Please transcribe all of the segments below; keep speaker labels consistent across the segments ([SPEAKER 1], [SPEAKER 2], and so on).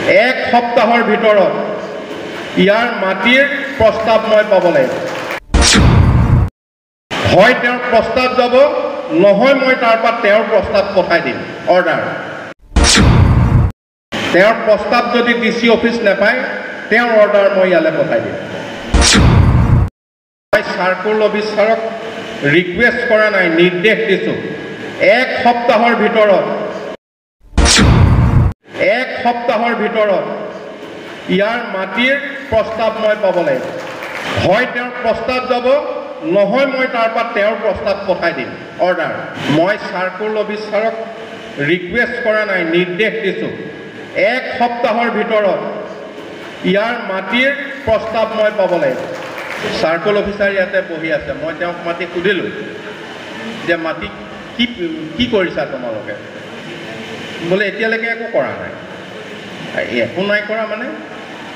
[SPEAKER 1] এক সপ্তাহৰ ভিতৰত ইয়াৰ মাটিৰ প্ৰস্তাৱ মই পাব লাগিব। হয় তেওঁৰ প্ৰস্তাৱ যাব, নহয় মই তাৰ পৰা তেওঁৰ প্ৰস্তাৱ পঠাই দিম। অৰ্ডাৰ। তেওঁৰ প্ৰস্তাৱ যদি ডিচি অফিচ নাপায়, তেওঁৰ অৰ্ডাৰ মই ইয়ালৈ পঠাই দিম। মই চাৰ্কুল অফিচাৰক ৰিকুৱেষ্ট কৰা নাই, নিৰ্দেশ দিছোঁ এক সপ্তাহৰ ভিতৰত ইয়াৰ মাটিৰ প্ৰস্তাৱ মই পাব লাগিব। হয় তেওঁৰ প্ৰস্তাৱ যাব, নহয় মই তাৰ পৰা তেওঁৰ প্ৰস্তাৱ পঠাই দিম। অৰ্ডাৰ। মই চাৰ্কুল অফিচাৰক ৰিকুৱেষ্ট কৰা নাই, নিৰ্দেশ দিছোঁ এক সপ্তাহৰ ভিতৰত ইয়াৰ মাটিৰ প্ৰস্তাৱ মই পাব লাগিব। চাৰ্কুল অফিচাৰ ইয়াতে বহি আছে, মই তেওঁক মাতি সুধিলোঁ যে মাটি কি কৰিছা তোমালোকে? বোলে এতিয়ালৈকে একো কৰা নাই। একো নাই কৰা মানে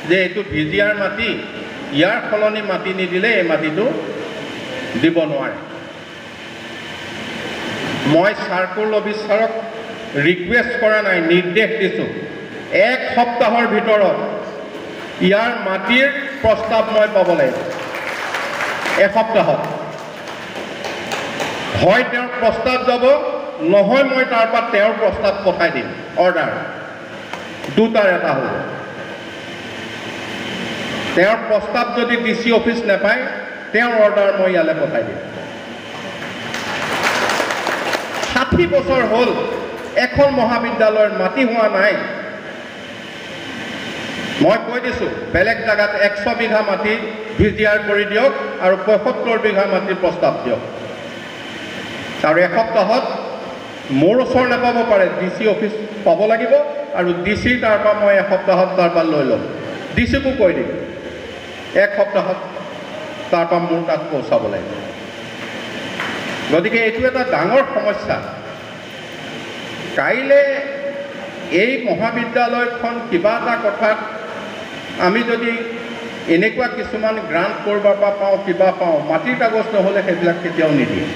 [SPEAKER 1] যে এইটো ভিজিআৰ মাটি, ইয়াৰ সলনি মাটি নিদিলে এই মাটিটো দিব নোৱাৰে। মই চাৰ্কুল অফিচাৰক ৰিকুৱেষ্ট কৰা নাই, নিৰ্দেশ দিছোঁ এক সপ্তাহৰ ভিতৰত ইয়াৰ মাটিৰ প্ৰস্তাৱ মই পাব লাগিব। এসপ্তাহত হয় তেওঁৰ প্ৰস্তাৱ যাব, নহয় মই তাৰ পৰা তেওঁৰ প্ৰস্তাৱ পঠাই দিম। অৰ্ডাৰ। দুটাৰ এটা হ'ব। তেওঁৰ প্ৰস্তাৱ যদি ডিচি অফিচ নাপায়, তেওঁৰ অৰ্ডাৰ মই ইয়ালৈ পঠাই দিম। 60 বছৰ হ'ল এখন মহাবিদ্যালয়ৰ মাটি হোৱা নাই। মই কৈ দিছোঁ বেলেগ জেগাত 100 বিঘা মাটি ভিজিআৰ কৰি দিয়ক আৰু 75 বিঘা মাটিৰ প্ৰস্তাৱ দিয়ক। আৰু এসপ্তাহত মোৰ ওচৰ নাপাব পাৰে, ডিচি অফিচ পাব লাগিব আৰু ডিচিৰ তাৰ পৰা মই এসপ্তাহত তাৰ পৰা লৈ ল'ম। ডিচিকো কৈ দিম এক সপ্তাহত তাৰ পৰা মোৰ তাত পৌঁছাব লাগিব। গতিকে এইটো এটা ডাঙৰ সমস্যা। কাইলৈ এই মহাবিদ্যালয়খন কিবা এটা কথাত আমি যদি এনেকুৱা কিছুমান গ্ৰাণ্ট ক'ৰবাৰ পৰা পাওঁ, কিবা পাওঁ, মাটিৰ কাগজ নহ'লে সেইবিলাক কেতিয়াও নিদিয়ে।